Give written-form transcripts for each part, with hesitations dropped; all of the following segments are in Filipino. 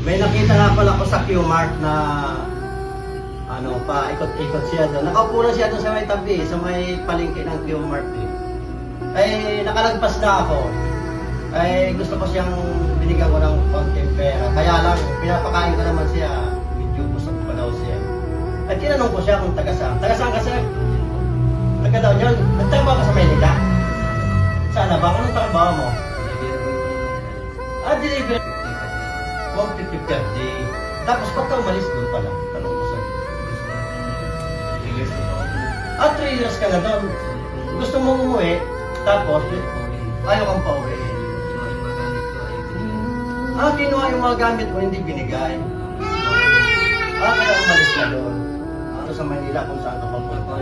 May nakita nga pala ko sa Q-Mart na paikot-ikot siya doon. Nakaupo na siya doon sa may tabi, sa may palengke ng Q-Mart. Eh, nakalagpas na ako. Eh, gusto ko siyang binigyan ko ng konting pera. Kaya lang, pinapakain ko naman siya. Medyo busog pa daw siya. At tinanong ko siya kung taga saan. Taga saan ka, sir? Taga daw niyan. Nagtrabaho ka sa Maynila? Sana ba? Anong trabaho mo? Delivery. 150 per day. Tapos pagka umalis doon pala, tanong ko sa'yo. 3 years ka na doon. Gusto mong umuwi, tapos ayaw kang pauwi. Kinuha yung mga gamit mo, hindi binigay. Kaya umalis ka doon. Sa Manila kung saan ka papunta.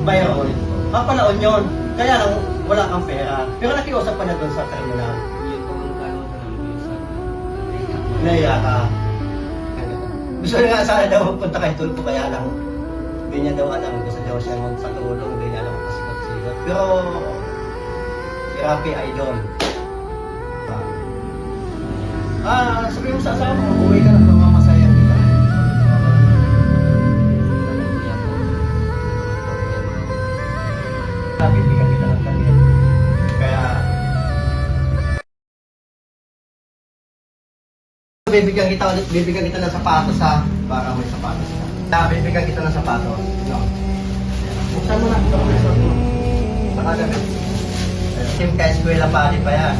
Bayron. Palaon yun. Kaya lang, wala kang pera. Pero nakiusap pa na doon sa terminal. Naiya ka. Gusto nga sana daw punta kay Tulpo, kaya lang hindi niya daw alam. Gusto daw siya sa tulong, hindi niya alam kung kasikot-sikot. Pero si Rafi Idol. Sabi mo sa asawa mo, uwi ka na ng mamasayan kita. Bibigyan kita ng damit. Kaya bibigyan kita ng sapatos ha, para may sapatos ka. Bibigyan kita ng sapatos. No. Buksan mo na ito. Saka gamit. Team ka eskwela pa, di pa yan.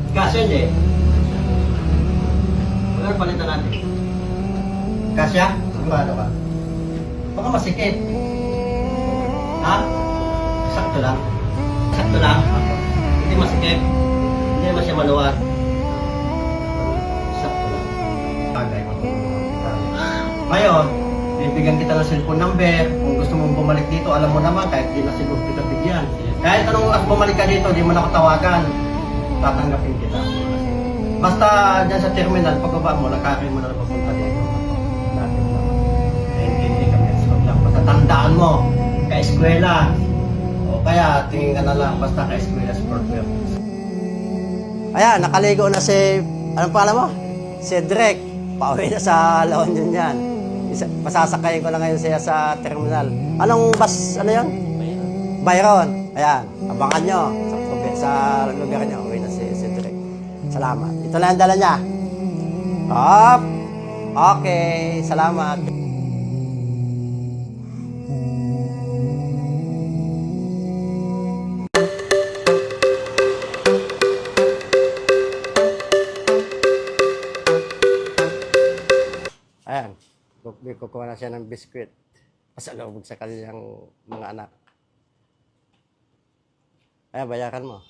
Kasya hindi. Wala palitan natin. Kasya? Sigurado ka? Baka masikip. Ha? Sakto lang. Sakto lang. Hindi masikip. Hindi naman siya maluwag. Sakto lang. Bagay mo. Ngayon, bibigyan kita ng cellphone number. Kung gusto mong bumalik dito, alam mo naman, kahit di na siguro kita bigyan. Kahit anong oras bumalik ka dito, di mo na ako tawagan. Tatanggapin kita. Basta dyan sa terminal, pagbaba mo, lakarin mo na papunta dito. Natin mo. Hindi kami stop lang. Basta tandaan mo, ka-eskwela. O kaya, tingin ka na lang, basta ka-eskwela sport purpose. Ayan, nakaligo na si, anong pala mo? Cedric. Pauwi na sa La Union yan. Pasasakayin ko na ngayon siya sa terminal. Anong bus, ano yan? Byron. Ayan, abangan nyo. Sa lugar niya, uwi na si Cedric. Salamat. Ito na ang dala niya. Hop! Okay, salamat. Ayan, kukuha na siya ng biskwit. Pasalubog sa kanyang mga anak. Ayan, bayaran mo.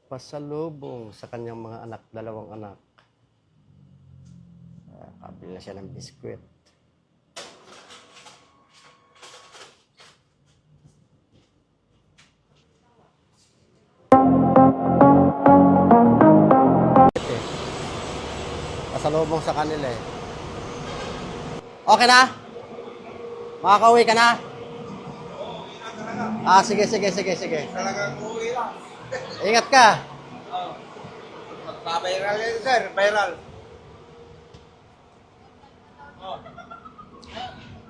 Pasalubong sa kanyang mga anak, 2 anak. Kabili na siya ng biskwit. Pasalubong sa kanila eh. Okay na? Makakauwi ka na? Sige. Talagang uwi lang. Ingat ka. Magpa-viral yan, sir. Viral.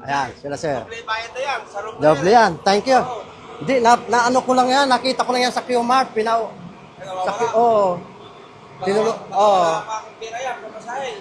Ayan, sila sir. Doble bayad na yan. Sarap na Doble yan. Thank you. Hindi, ano ko lang yan. Nakita ko lang yan sa Q-Mart. Sa Q, oo. Tinulog, oo. Wala pa akong pira yan. Pamasahin.